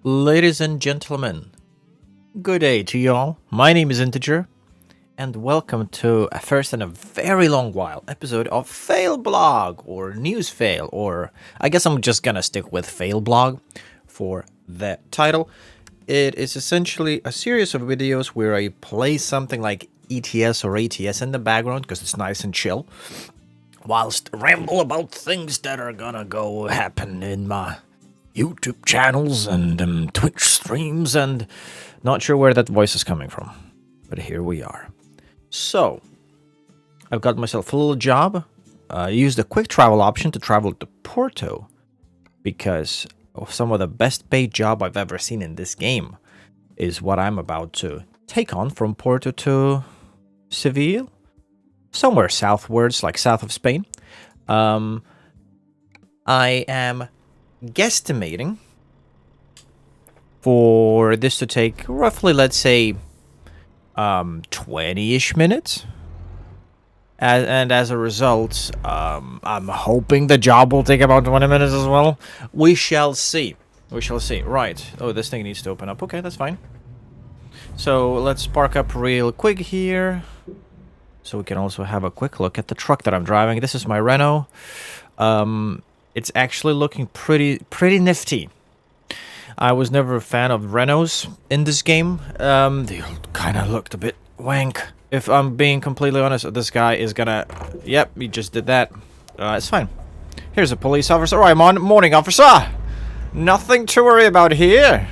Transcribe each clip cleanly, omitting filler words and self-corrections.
Ladies and gentlemen, good day to y'all. My name is Integer, and welcome to a first in a very long while episode of Failblog, or News Fail, or I guess I'm just gonna stick with Failblog for the title. It is essentially a series of videos where I play something like ETS or ATS in the background because it's nice and chill, whilst ramble about things that are gonna go happen in my YouTube channels and Twitch streams, and not sure where that voice is coming from, but here we are. So, I've got myself a little job. I used the quick travel option to travel to Porto because of some of the best paid job I've ever seen in this game is what I'm about to take on from Porto to Seville, somewhere southwards, like south of Spain. I am guesstimating for this to take roughly, let's say, 20-ish minutes. And as a result, I'm hoping the job will take about 20 minutes as well. We shall see. We shall see. Right. Oh, this thing needs to open up. Okay, that's fine. So let's park up real quick here, so we can also have a quick look at the truck that I'm driving. This is my Renault. It's actually looking pretty nifty. I was never a fan of Renaults in this game. They kind of looked a bit wank. If I'm being completely honest, this guy is gonna... Yep, he just did that. It's fine. Here's a police officer. Right, morning, officer. Nothing to worry about here.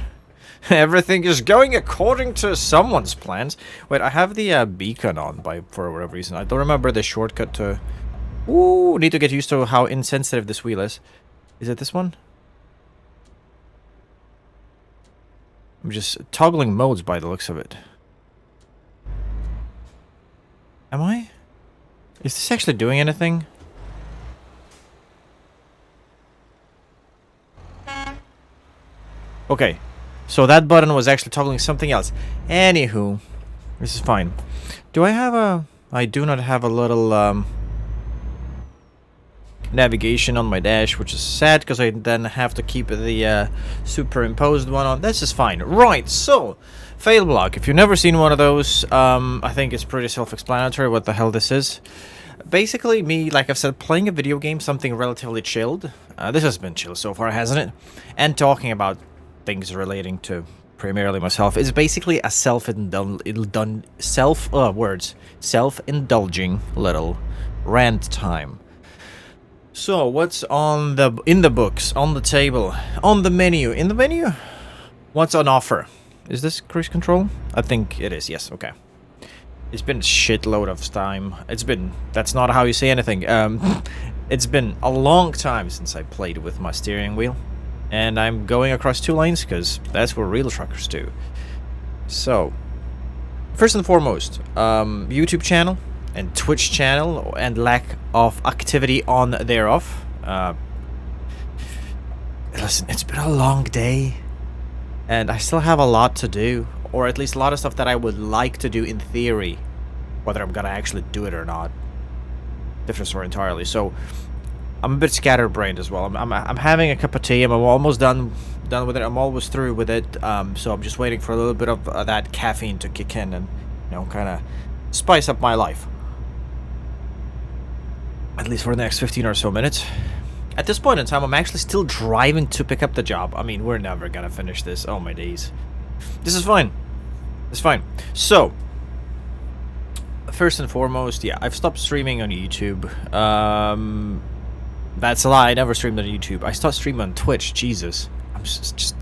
Everything is going according to someone's plans. Wait, I have the beacon on for whatever reason. I don't remember the shortcut to... Ooh, need to get used to how insensitive this wheel is. Is it this one? I'm just toggling modes by the looks of it. Am I? Is this actually doing anything? Okay. So that button was actually toggling something else. Anywho, this is fine. Do I have a... I do not have a little, navigation on my dash, which is sad because I then have to keep the superimposed one on. This is fine. Right, so Failblog. If you've never seen one of those, I think it's pretty self-explanatory what the hell this is. Basically, me, like I've said, playing a video game, something relatively chilled. This has been chill so far, hasn't it? And talking about things relating to primarily myself is basically a self-indulging little rant time. So, what's in the books, on the table, on the menu? In the menu? What's on offer? Is this cruise control? I think it is, yes, okay. It's been a shitload of time. That's not how you say anything. It's been a long time since I played with my steering wheel. And I'm going across two lanes because that's what real truckers do. So, first and foremost, YouTube channel and Twitch channel, and lack of activity on thereof. Listen, it's been a long day, and I still have a lot to do, or at least a lot of stuff that I would like to do in theory. Whether I'm gonna actually do it or not, different story entirely. So I'm a bit scatterbrained as well. I'm having a cup of tea. I'm almost done with it. I'm almost through with it. So I'm just waiting for a little bit of that caffeine to kick in and, you know, kind of spice up my life. At least for the next 15 or so minutes. At this point in time, I'm actually still driving to pick up the job. I mean, we're never gonna finish this. Oh my days. This is fine. It's fine. So, first and foremost, yeah, I've stopped streaming on YouTube. That's a lie. I never streamed on YouTube. I stopped streaming on Twitch. Jesus. I'm just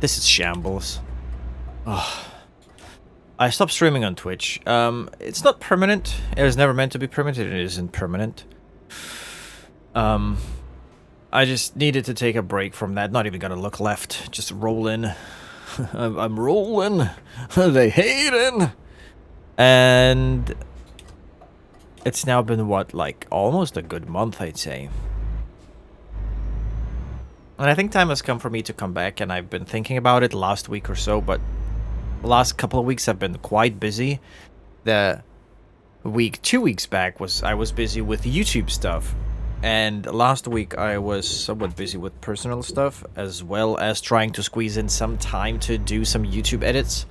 this is shambles. Ugh. I stopped streaming on Twitch. It's not permanent. It was never meant to be permanent. It isn't permanent. I just needed to take a break from that. Not even gonna look left. Just rolling. I'm rolling. They hating. And it's now been, what, like almost a good month, I'd say. And I think time has come for me to come back, and I've been thinking about it last week or so, but the last couple of weeks have been quite busy. The week 2 weeks back I was busy with YouTube stuff. And last week I was somewhat busy with personal stuff, as well as trying to squeeze in some time to do some YouTube edits.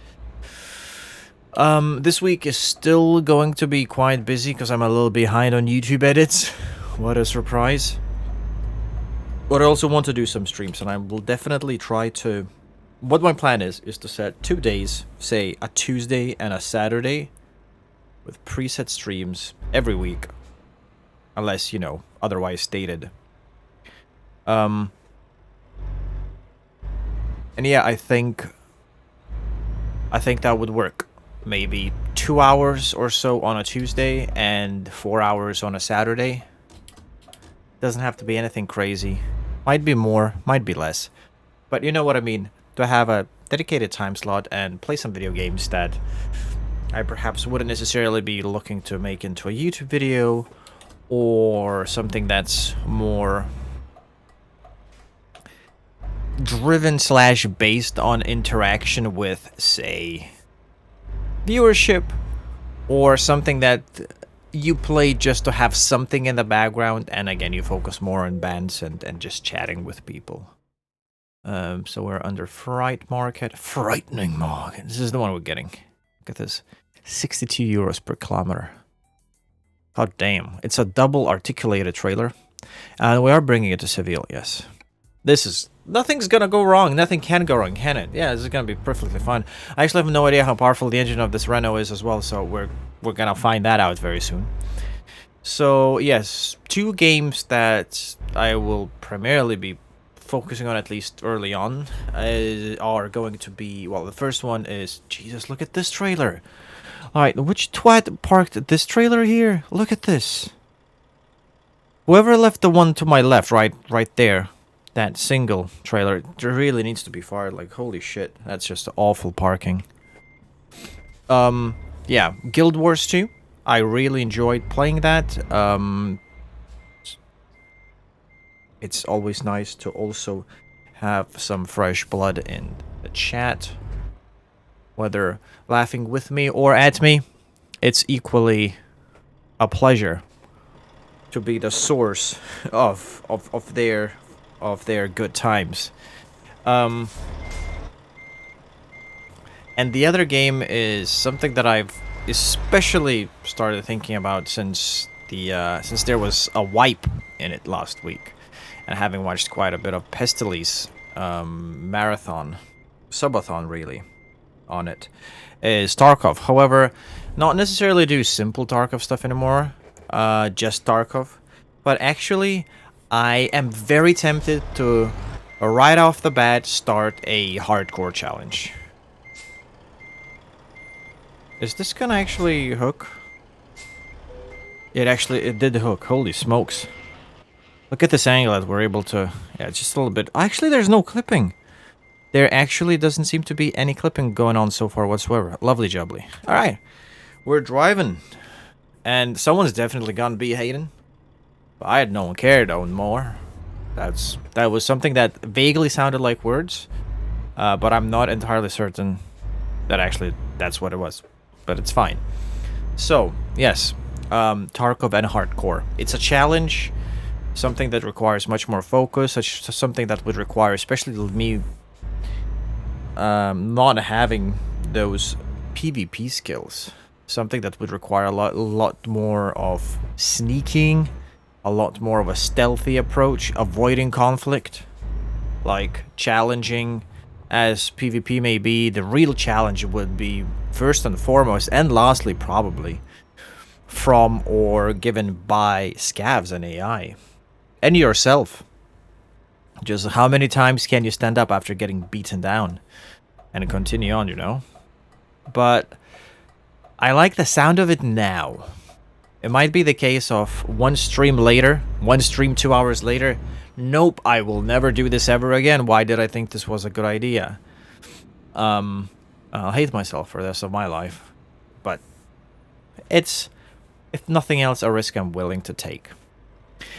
This week is still going to be quite busy because I'm a little behind on YouTube edits. What a surprise. But I also want to do some streams, and I will definitely try to... What my plan is to set 2 days, say a Tuesday and a Saturday, with preset streams every week. Unless, you know, otherwise stated. And yeah, I think that would work. Maybe 2 hours or so on a Tuesday and 4 hours on a Saturday. Doesn't have to be anything crazy. Might be more, might be less. But you know what I mean. To have a dedicated time slot and play some video games that I perhaps wouldn't necessarily be looking to make into a YouTube video, or something that's more driven / based on interaction with, say, viewership, or something that you play just to have something in the background, and again you focus more on bands and just chatting with people. So we're under Fright Market. Frightening Market. This is the one we're getting. Look at this. 62 euros per kilometer. God damn. It's a double articulated trailer. And we are bringing it to Seville, yes. This is... Nothing's gonna go wrong. Nothing can go wrong, can it? Yeah, this is gonna be perfectly fine. I actually have no idea how powerful the engine of this Renault is as well, so we're gonna find that out very soon. So, yes, 2 games that I will primarily be focusing on, at least early on, are going to be... Well, the first one is... Jesus, look at this trailer! Alright, which twat parked this trailer here? Look at this. Whoever left the one to my left, right there, that single trailer, it really needs to be fired. Like, holy shit, that's just awful parking. Yeah, Guild Wars 2. I really enjoyed playing that. It's always nice to also have some fresh blood in the chat. Whether laughing with me or at me, it's equally a pleasure to be the source of their good times. And the other game is something that I've especially started thinking about since there was a wipe in it last week, and having watched quite a bit of Pestily's marathon, subathon really, on it, is Tarkov. However, not necessarily do simple Tarkov stuff anymore, just Tarkov, but actually I am very tempted to right off the bat start a hardcore challenge. Is this gonna actually hook? It did hook. Holy smokes. Look at this angle that we're able to... Yeah, just a little bit. Actually, there's no clipping. There actually doesn't seem to be any clipping going on so far whatsoever. Lovely jubbly. Alright. We're driving. And someone's definitely gonna be hating. But I had no one cared no more. That was something that vaguely sounded like words. But I'm not entirely certain that actually that's what it was. But it's fine. So, yes. Tarkov and hardcore. It's a challenge. Something that requires much more focus. Something that would require, especially me, not having those PvP skills. Something that would require a lot more of sneaking, a lot more of a stealthy approach, avoiding conflict, like challenging as PvP may be. The real challenge would be first and foremost, and lastly probably, from or given by scavs and AI. And yourself. Just how many times can you stand up after getting beaten down and continue on, you know? But I like the sound of it now. It might be the case of one stream 2 hours later. Nope, I will never do this ever again. Why did I think this was a good idea? I'll hate myself for the rest of my life. But it's, if nothing else, a risk I'm willing to take.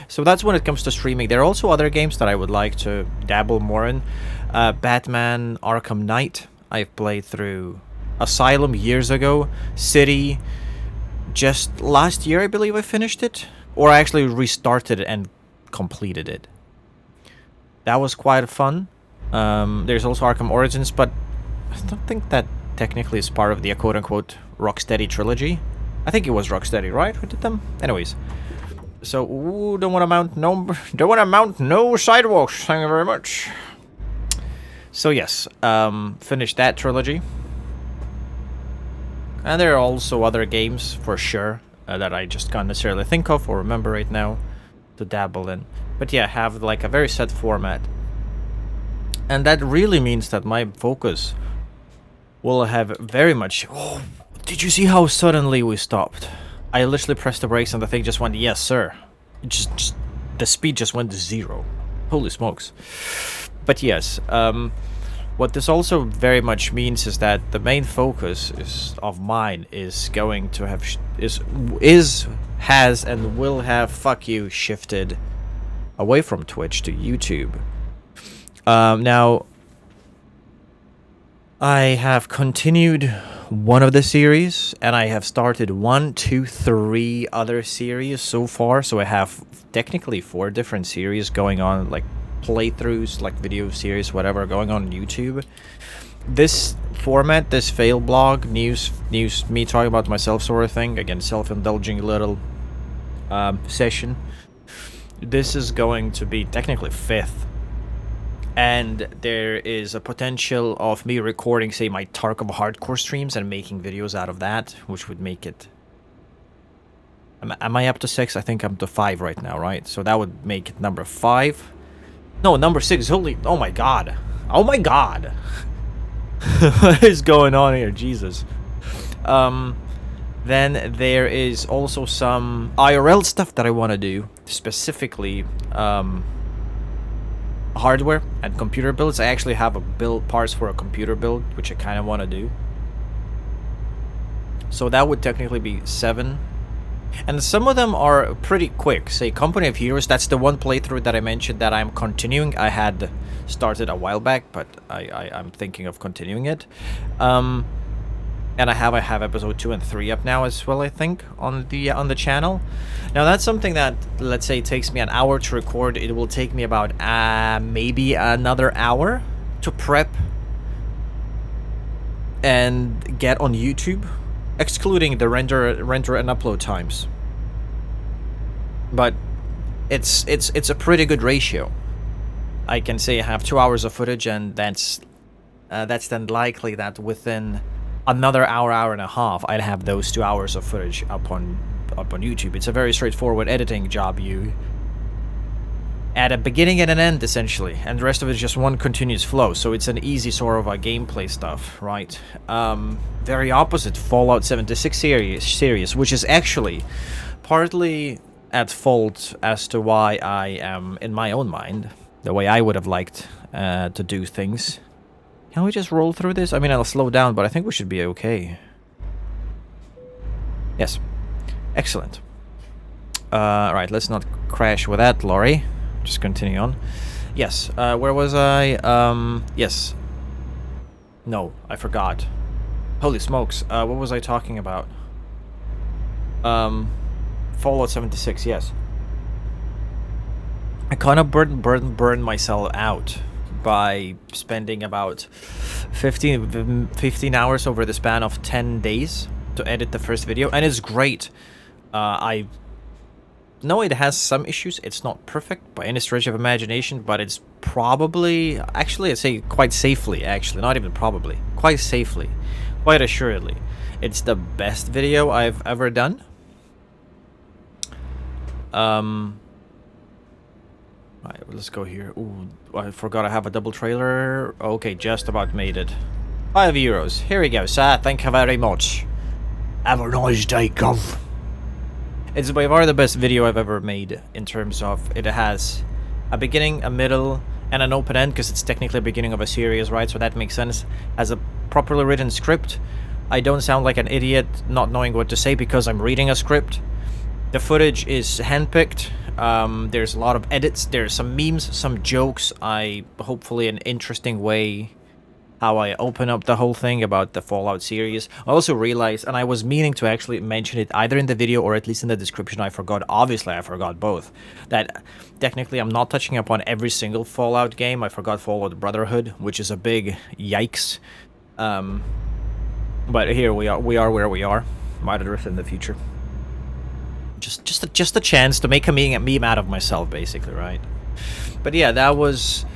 So that's when it comes to streaming. There are also other games that I would like to dabble more in. Batman Arkham Knight. I've played through Asylum years ago. City, just last year I believe I finished it. Or I actually restarted it and completed it. That was quite fun. There's also Arkham Origins, but I don't think that technically is part of the quote-unquote Rocksteady trilogy. I think it was Rocksteady, right? Who did them? Anyways. So, ooh, don't want to mount no sidewalks. Thank you very much. So yes, finished that trilogy. And there are also other games, for sure, that I just can't necessarily think of or remember right now to dabble in. But yeah, have like a very set format. And that really means that my focus will have very much... Oh, did you see how suddenly we stopped? I literally pressed the brakes and the thing just went, yes, sir. It just the speed just went to 0. Holy smokes. But yes, what this also very much means is that the main focus of mine is going to have has and will have, fuck you, shifted away from Twitch to YouTube. Now I have continued one of the series, and I have started 1, 2, 3 other series so far. So I have technically 4 different series going on, like playthroughs, like video series, whatever, going on YouTube. This format, this Failblog, news, me talking about myself sort of thing, again, self-indulging little session. This is going to be technically 5th. And there is a potential of me recording, say, my Tarkov hardcore streams and making videos out of that, which would make it... Am I up to 6? I think I'm to 5 right now, right? So that would make it number 5. No, number 6. Holy... Oh my god. Oh my god. What is going on here? Jesus. Then there is also some IRL stuff that I want to do. Specifically, hardware and computer builds. I actually have a build parts for a computer build, which I kind of want to do. So that would technically be 7. And some of them are pretty quick. Say Company of Heroes, that's the one playthrough that I mentioned that I'm continuing. I had started a while back, but I'm thinking of continuing it. And I have episode 2 and 3 up now as well, I think, on the channel. Now that's something that, let's say, takes me an hour to record. It will take me about maybe another hour to prep and get on YouTube, excluding the render and upload times. But it's a pretty good ratio. I can say I have 2 hours of footage, and that's then likely that within another hour and a half, I'd have those 2 hours of footage up on YouTube. It's a very straightforward editing job. You add a beginning and an end, essentially, and the rest of it is just one continuous flow. So it's an easy sort of a gameplay stuff, right? Very opposite Fallout 76 series, which is actually partly at fault as to why I am, in my own mind, the way I would have liked to do things. Can we just roll through this? I mean, I'll slow down, but I think we should be okay. Yes. Excellent. Right, let's not crash with that, Laurie. Just continue on. Yes, where was I? Yes. No, I forgot. Holy smokes, what was I talking about? Fallout 76, yes. I kind of burned myself out by spending about 15 hours over the span of 10 days to edit the first video, and it's great. I know it has some issues. It's not perfect by any stretch of imagination, but it's probably, actually, I'd say quite safely, actually, not even probably, quite safely, quite assuredly, it's the best video I've ever done. Right, let's go here. Ooh, I forgot I have a double trailer. Okay, just about made it. €5. Here we go, sir. Thank you very much. Have a nice day, Gov. It's by far the best video I've ever made in terms of it has a beginning, a middle, and an open end, because it's technically a beginning of a series, right? So that makes sense. Has a properly written script. I don't sound like an idiot not knowing what to say because I'm reading a script. The footage is handpicked. There's a lot of edits. There's some memes, some jokes. Hopefully an interesting way how I open up the whole thing about the Fallout series. I also realized, and I was meaning to actually mention it either in the video or at least in the description, I forgot, obviously I forgot both, that technically I'm not touching upon every single Fallout game. I forgot Fallout Brotherhood, which is a big yikes. But here we are where we are. Might address in the future. Just a chance to make a meme out of myself, basically, right? But yeah, that was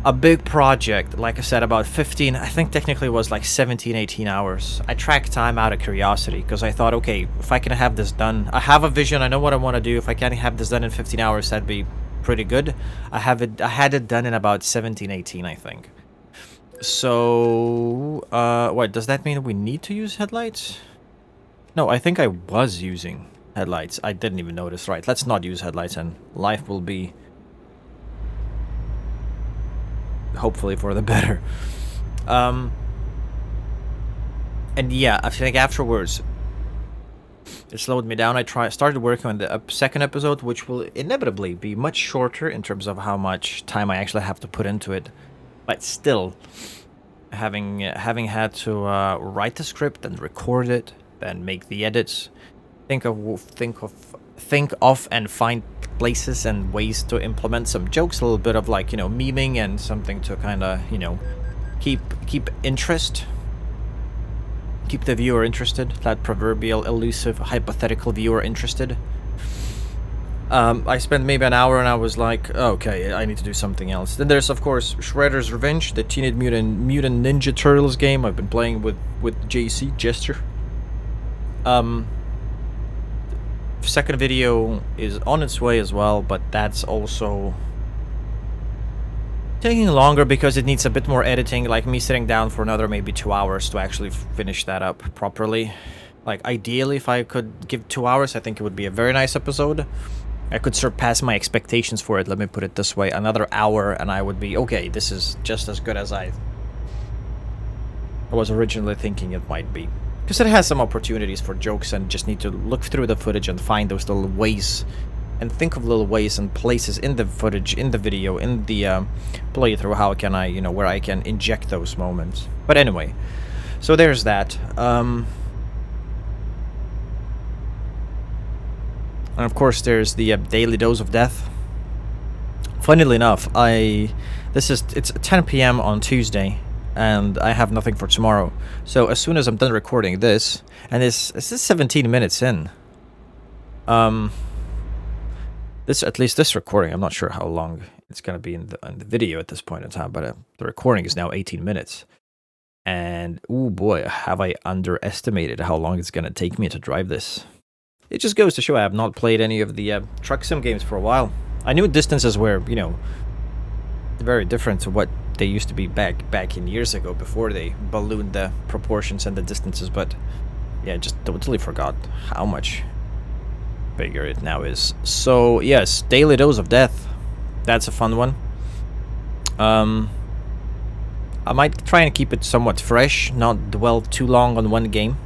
a big project. Like I said, about 15, I think technically it was like 17, 18 hours. I tracked time out of curiosity because I thought, okay, if I can have this done, I have a vision, I know what I want to do. If I can have this done in 15 hours, that'd be pretty good. I had it done in about 17, 18, I think. So, what, does that mean we need to use headlights? No, I think I was using headlights. I didn't even notice. Right, let's not use headlights and life will be hopefully for the better. And yeah, I think afterwards it slowed me down. I started working on the second episode, which will inevitably be much shorter in terms of how much time I actually have to put into it. But still, having had to write the script and record it, then make the edits, think of and find places and ways to implement some jokes, a little bit of like, you know, memeing and something to kind of, you know, keep interest, keep the viewer interested, that proverbial elusive hypothetical viewer interested. I spent maybe an hour and I was like, okay, I need to do something else. Then there's of course Shredder's Revenge, the Teenage Mutant Ninja Turtles game I've been playing with JC Jester. Second video is on its way as well, but that's also taking longer because it needs a bit more editing, like me sitting down for another maybe 2 hours to actually finish that up properly. Like ideally, if I could give 2 hours, I think it would be a very nice episode. I could surpass my expectations for it, let me put it this way. Another hour and I would be, okay, this is just as good as I was originally thinking it might be. Because it has some opportunities for jokes and just need to look through the footage and find those little ways and think of little ways and places in the footage, in the video, in the playthrough, how can I, you know, where I can inject those moments. But anyway, so there's that. And of course there's the Daily Dose of Death. Funnily enough, it's 10 p.m. on Tuesday. And I have nothing for tomorrow. So as soon as I'm done recording this, and this is 17 minutes in. At least this recording, I'm not sure how long it's gonna be in the video at this point in time, but the recording is now 18 minutes. And oh boy, have I underestimated how long it's gonna take me to drive this. It just goes to show I have not played any of the truck sim games for a while. I knew distances were, you know, very different to what they used to be back in years ago before they ballooned the proportions and the distances, but yeah, just totally forgot how much bigger it now is. So yes, Daily Dose of Death, that's a fun one. I might try and keep it somewhat fresh, not dwell too long on one game.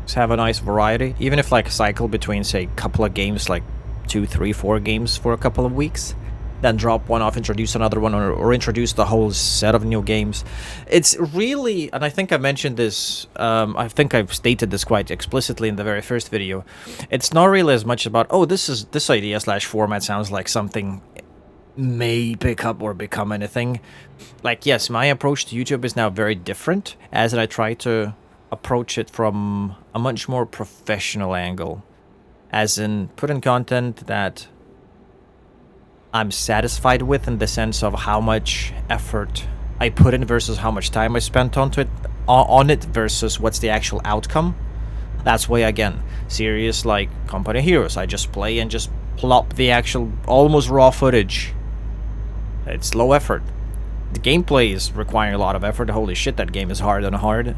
Just have a nice variety, even if like cycle between say a couple of games, like 2, 3, 4 games for a couple of weeks. Then drop one off, introduce another one, or introduce the whole set of new games. It's really, and I think I mentioned this, I think I've stated this quite explicitly in the very first video. It's not really as much about, oh, this idea / format sounds like something may pick up or become anything. Like, yes, my approach to YouTube is now very different, as I try to approach it from a much more professional angle. As in, put in content that I'm satisfied with, in the sense of how much effort I put in versus how much time I spent on it versus what's the actual outcome. That's why, again, series like Company Heroes, I just play and just plop the actual almost raw footage. It's low effort. The gameplay is requiring a lot of effort. Holy shit, that game is hard and hard.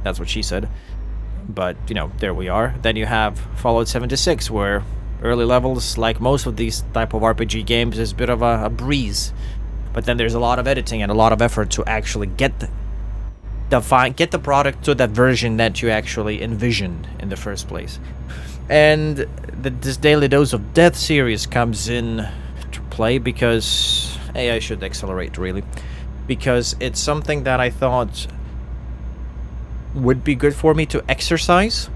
That's what she said. But, you know, there we are. Then you have Fallout 76, where early levels, like most of these type of RPG games, is a bit of a breeze. But then there's a lot of editing and a lot of effort to actually get the product to that version that you actually envisioned in the first place. And this Daily Dose of Death series comes in to play because, hey, I should accelerate really. because it's something that I thought would be good for me to exercise,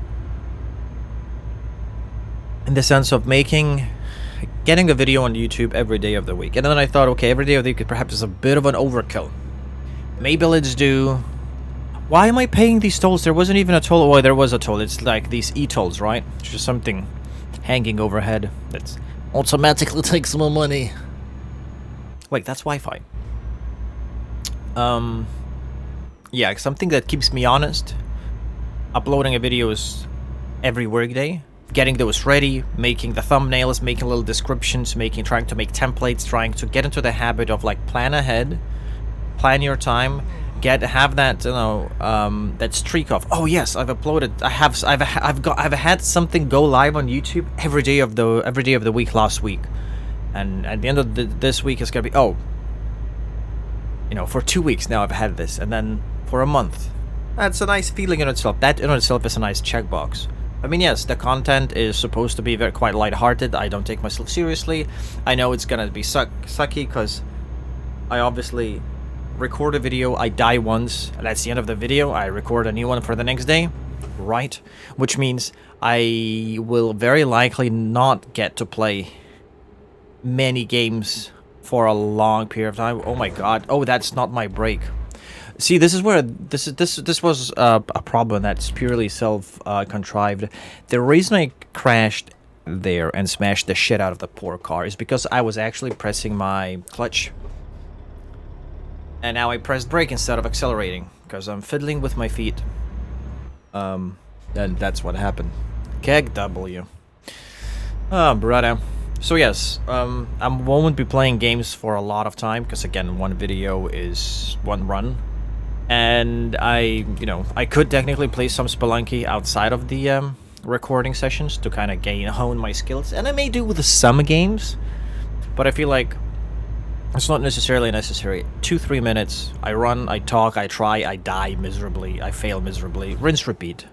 in the sense of getting a video on YouTube every day of the week. And then I thought, okay, every day of the week perhaps is a bit of an overkill. Maybe let's do... Why am I paying these tolls? There wasn't even a toll. Oh, there was a toll. It's like these e-tolls, right? It's just something hanging overhead that's automatically takes more money. Wait, that's Wi-Fi. Yeah, something that keeps me honest. Uploading a videos every workday, getting those ready, making the thumbnails, making little descriptions, trying to make templates, trying to get into the habit of like plan ahead, plan your time, have that, you know, that streak of, oh yes, I've uploaded, I've had something go live on YouTube every day of the week last week, and at the end of this week it's gonna be, oh, you know, for 2 weeks now I've had this, and then for a month. That's a nice feeling in itself. That in itself is a nice checkbox. I mean, yes, the content is supposed to be quite lighthearted. I don't take myself seriously. I know it's gonna be sucky because I obviously record a video, I die once, and that's the end of the video. I record a new one for the next day, right? Which means I will very likely not get to play many games for a long period of time. Oh my god. Oh, that's not my break. See, this is where this was a problem that's purely self-contrived. The reason I crashed there and smashed the shit out of the poor car is because I was actually pressing my clutch. And now I pressed brake instead of accelerating, because I'm fiddling with my feet. And that's what happened. Keg W. Oh, brother. So yes, I won't be playing games for a lot of time, because again, one video is one run. And I could technically play some Spelunky outside of the recording sessions to kind of hone my skills. And I may do with some games, but I feel like it's not necessarily necessary. 2-3 minutes, I run, I talk, I try, I die miserably, I fail miserably. Rinse, repeat.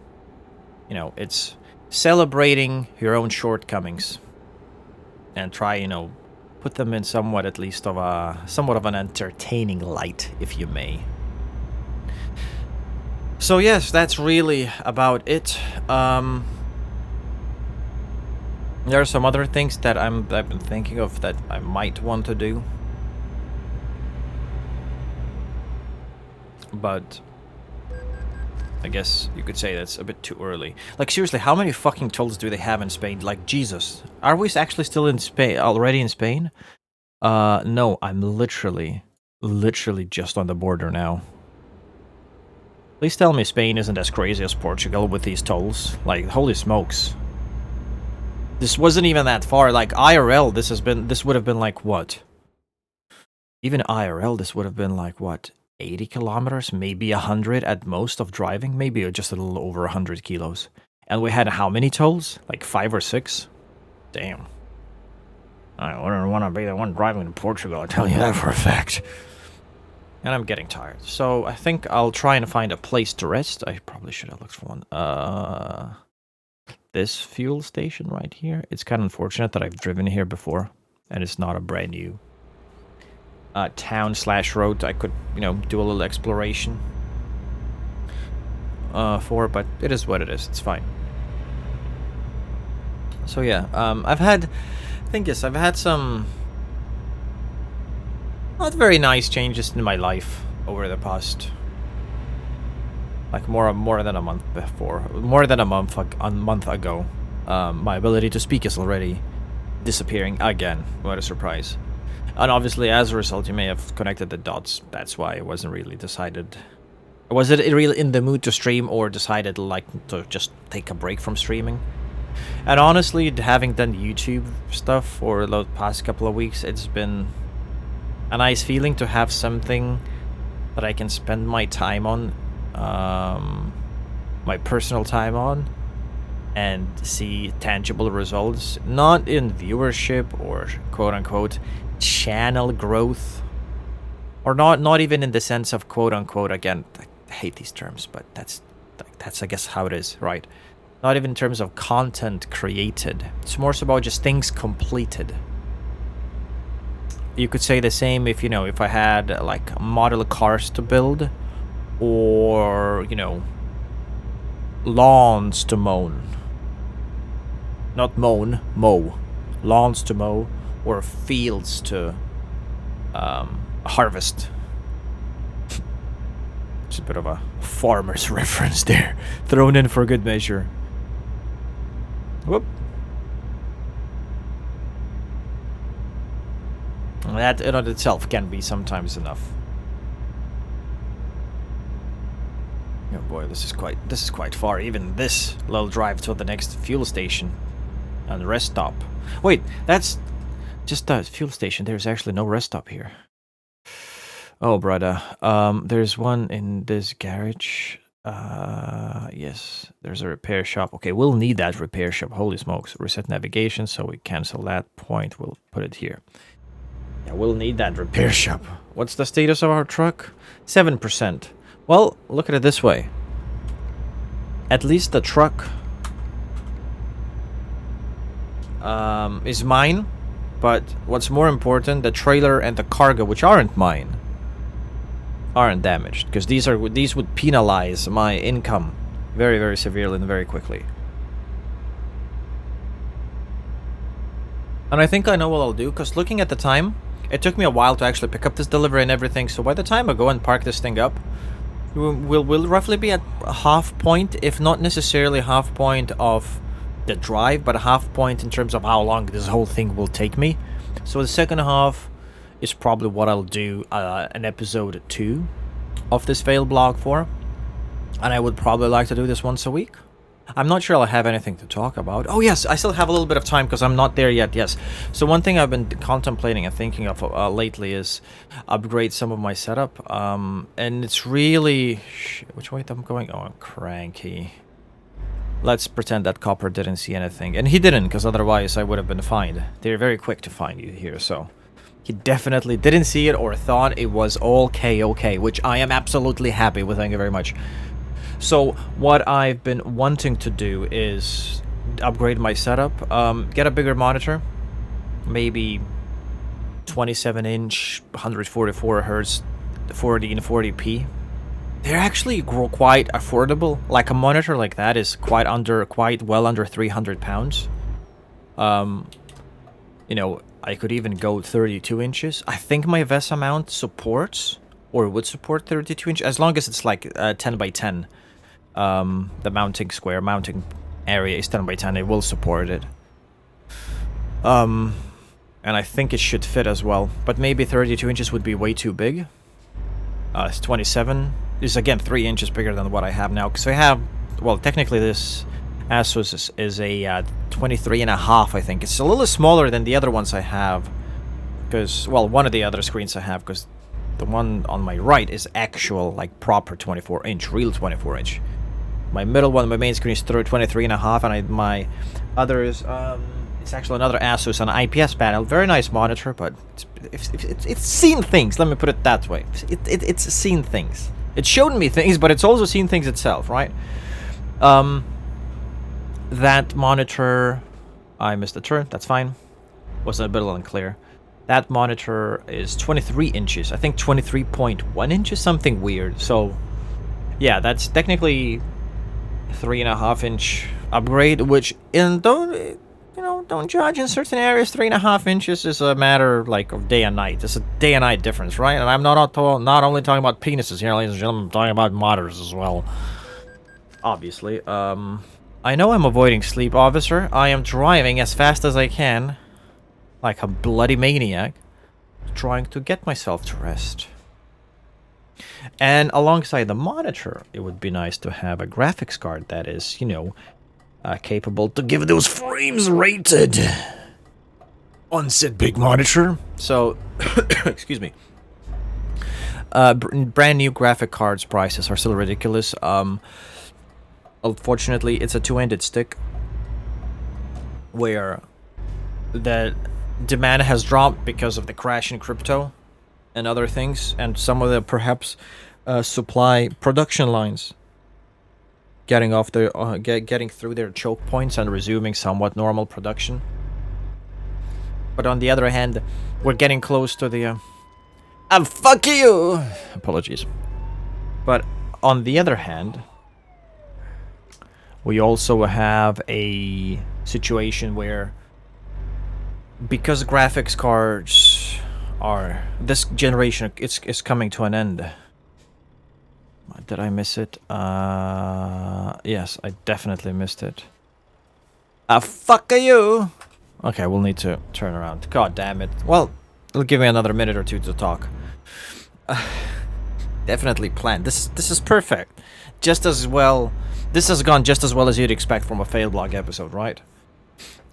You know, it's celebrating your own shortcomings. And try, you know, put them in somewhat at least of an entertaining light, if you may. So yes, that's really about it. There are some other things that I've been thinking of that I might want to do. But I guess you could say that's a bit too early. Like, seriously, how many fucking tolls do they have in Spain? Like, Jesus. Are we actually still in Spain, already in Spain? No, I'm literally just on the border now. Please tell me Spain isn't as crazy as Portugal with these tolls. Like, holy smokes. This wasn't even that far. Like, IRL, this would have been like, what? Even IRL, this would have been like, what? 80 kilometers, maybe 100 at most of driving, maybe just a little over 100 kilos. And we had how many tolls? Like 5 or 6? Damn. I wouldn't want to be the one driving to Portugal, I tell you that for a fact. And I'm getting tired. So I think I'll try and find a place to rest. I probably should have looked for one. This fuel station right here. It's kind of unfortunate that I've driven here before, and it's not a brand new town/road. I could, you know, do a little exploration for, but it is what it is. It's fine. So yeah, I've had some not very nice changes in my life over the past, like more than a month before, more than a month ago. My ability to speak is already disappearing again. What a surprise. And obviously, as a result, you may have connected the dots. That's why I wasn't really decided. Was it really in the mood to stream, or decided like to just take a break from streaming? And honestly, having done YouTube stuff for the past couple of weeks, it's been a nice feeling to have something that I can spend my time on, my personal time on, and see tangible results, not in viewership or quote-unquote channel growth, or not even in the sense of quote-unquote, again, I hate these terms, but that's I guess how it is, right? Not even in terms of content created. It's more so about just things completed. you could say the same if, if I had like model cars to build, or, lawns to mow. Not mow. Lawns to mow, or fields to harvest. It's a bit of a farmer's reference there, thrown in for good measure. Whoop. That in and of itself can be sometimes enough. Oh boy, this is quite far. Even this little drive to the next fuel station and rest stop. Wait, that's just a fuel station. There's actually no rest stop here. Oh, brother. There's one in this garage. Yes, there's a repair shop. Okay, we'll need that repair shop. Holy smokes. Reset navigation, so we cancel that point. We'll put it here. Yeah, we'll need that repair shop. What's the status of our truck? 7%. Well, look at it this way. At least the truck is mine. But what's more important, the trailer and the cargo, which aren't mine, aren't damaged. Because these would penalize my income very, very severely and very quickly. And I think I know what I'll do, because looking at the time, it took me a while to actually pick up this delivery and everything, so by the time I go and park this thing up, we'll roughly be at a half point, if not necessarily half point of the drive, but a half point in terms of how long this whole thing will take me. So the second half is probably what I'll do an episode 2 of this Failblog for, and I would probably like to do this once a week. I'm not sure I'll have anything to talk about. Oh yes, I still have a little bit of time because I'm not there yet, yes. So one thing I've been contemplating and thinking of lately is upgrade some of my setup. And it's really... Which way am I going? Oh, I'm cranky. Let's pretend that Copper didn't see anything. And he didn't, because otherwise I would have been fined. They're very quick to find you here, so... He definitely didn't see it or thought it was all K-OK, which I am absolutely happy with. Thank you very much. So what I've been wanting to do is upgrade my setup, get a bigger monitor, maybe 27-inch, 144 Hz, 40 and 40p. They're actually quite affordable. Like a monitor like that is quite well under 300 pounds. I could even go 32 inches. I think my VESA mount supports, or would support 32 inches, as long as it's like 10 by 10. The mounting area is 10 by 10. It will support it. And I think it should fit as well. But maybe 32 inches would be way too big. It's 27. It's again 3 inches bigger than what I have now. Because I have, well, technically this Asus is a 23.5, I think. It's a little smaller than the other ones I have. Because, well, one of the other screens I have, because the one on my right is actual, like, proper 24-inch, real 24-inch. My middle one, my main screen is 23.5, and my other is, it's actually another Asus, an IPS panel. Very nice monitor, but it's seen things, let me put it that way. It's seen things. It's shown me things, but it's also seen things itself, right? That monitor, I missed the turn, that's fine. Was a bit unclear. That monitor is 23 inches. I think 23.1 inches, something weird. So, yeah, that's technically 3.5-inch upgrade, which don't judge in certain areas. 3.5 inches is a matter like of day and night. It's a day and night difference, right? And I'm not only talking about penises here, ladies and gentlemen. I'm talking about monitors as well. Obviously, I know I'm avoiding sleep, officer. I am driving as fast as I can, like a bloody maniac, trying to get myself to rest. And alongside the monitor, it would be nice to have a graphics card that is, capable to give those frames rated on said big monitor. So, excuse me. Brand new graphic cards prices are still ridiculous. Unfortunately, it's a two-ended stick where the demand has dropped because of the crash in crypto and other things, and some of the perhaps supply production lines getting off their getting through their choke points and resuming somewhat normal production. But on the other hand, we're getting close to the... fuck you! Apologies. But on the other hand, we also have a situation where, because graphics cards are... This generation is coming to an end. Did I miss it? Yes, I definitely missed it. Fuck you! Okay, we'll need to turn around. God damn it. Well, it'll give me another minute or two to talk. Definitely planned. This is perfect. Just as well... This has gone just as well as you'd expect from a Failblog episode, right?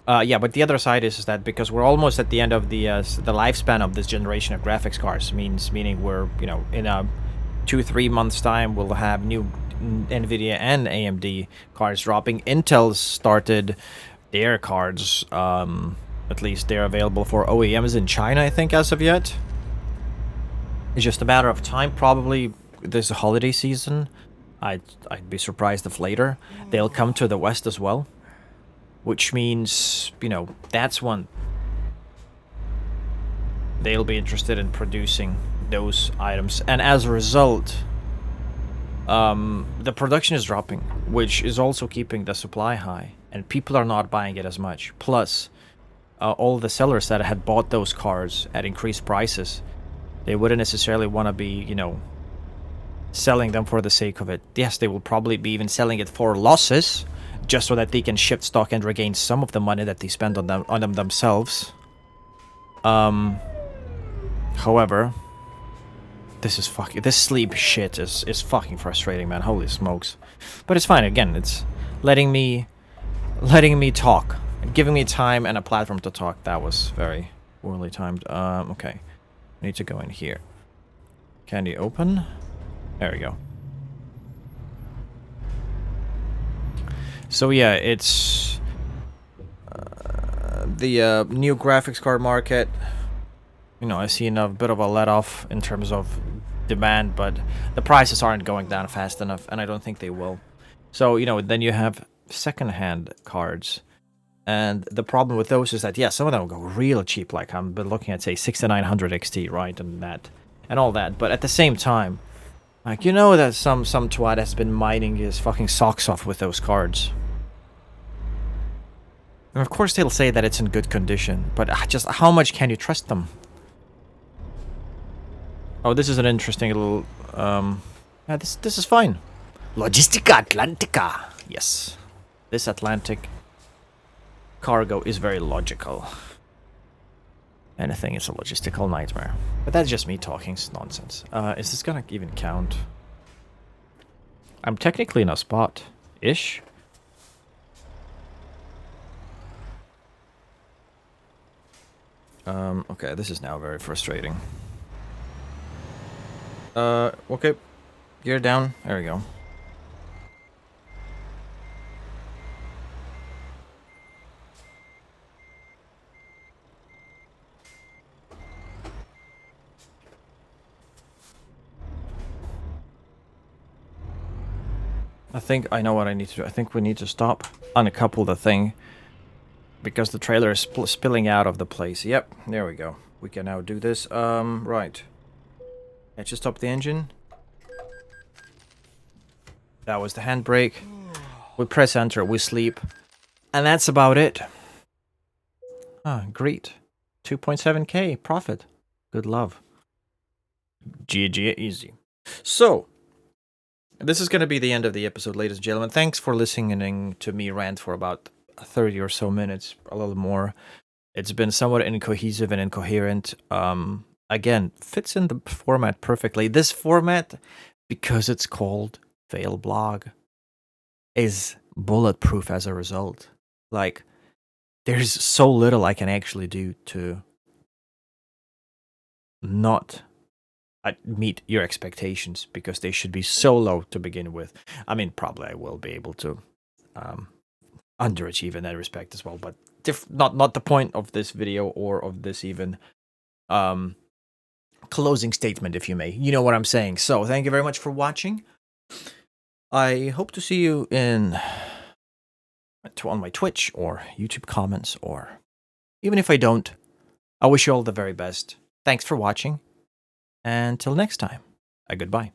Yeah, but the other side is that because we're almost at the end of the lifespan of this generation of graphics cards, meaning we're, you know, in a 2-3 months time, we'll have new NVIDIA and AMD cards dropping. Intel's started their cards, at least they're available for OEMs in China, I think, as of yet. It's just a matter of time, probably this holiday season. I'd be surprised if later they'll come to the West as well. Which means, you know, that's when they'll be interested in producing those items. And as a result, the production is dropping, which is also keeping the supply high. And people are not buying it as much. Plus, all the sellers that had bought those cars at increased prices, they wouldn't necessarily want to be, you know, selling them for the sake of it. Yes, they will probably be even selling it for losses, just so that they can shift stock and regain some of the money that they spend on them themselves. However, this sleep shit is fucking frustrating, man. Holy smokes. But it's fine. Again, it's letting me talk, giving me time and a platform to talk. That was very poorly timed. Okay, I need to go in here. Can you open? There we go. So yeah, it's the new graphics card market. You know, I've seen a bit of a let-off in terms of demand, but the prices aren't going down fast enough, and I don't think they will. So, you know, then you have second-hand cards, and the problem with those is that, yeah, some of them will go real cheap, like I'm looking at, say, 6900 XT, right, and all that, but at the same time, like, you know that some twat has been mining his fucking socks off with those cards. And of course they'll say that it's in good condition, but just how much can you trust them? Oh, this is an interesting little... yeah, this is fine. Logistica Atlantica. Yes. This Atlantic cargo is very logical. Anything is a logistical nightmare. But that's just me talking nonsense. Is this gonna even count? I'm technically in a spot-ish. Okay, this is now very frustrating. Okay. Gear down. There we go. I think I know what I need to do. I think we need to stop, uncouple the thing, because the trailer is spilling out of the place. Yep, there we go. We can now do this. Right. Let's just stop the engine. That was the handbrake. We press enter, we sleep. And that's about it. Ah, great. 2.7k profit. Good love. GG easy. So, this is going to be the end of the episode, ladies and gentlemen. Thanks for listening to me rant for about 30 or so minutes, a little more. It's been somewhat incohesive and incoherent. Again, fits in the format perfectly. This format, because it's called Failblog, is bulletproof as a result. Like, there's so little I can actually do to not meet your expectations, because they should be so low to begin with. I mean, probably I will be able to underachieve in that respect as well, but not the point of this video or of this even closing statement, if you may. You know what I'm saying. So thank you very much for watching. I hope to see you on my Twitch or YouTube comments, or even if I don't, I wish you all the very best. Thanks for watching, and till next time, a goodbye.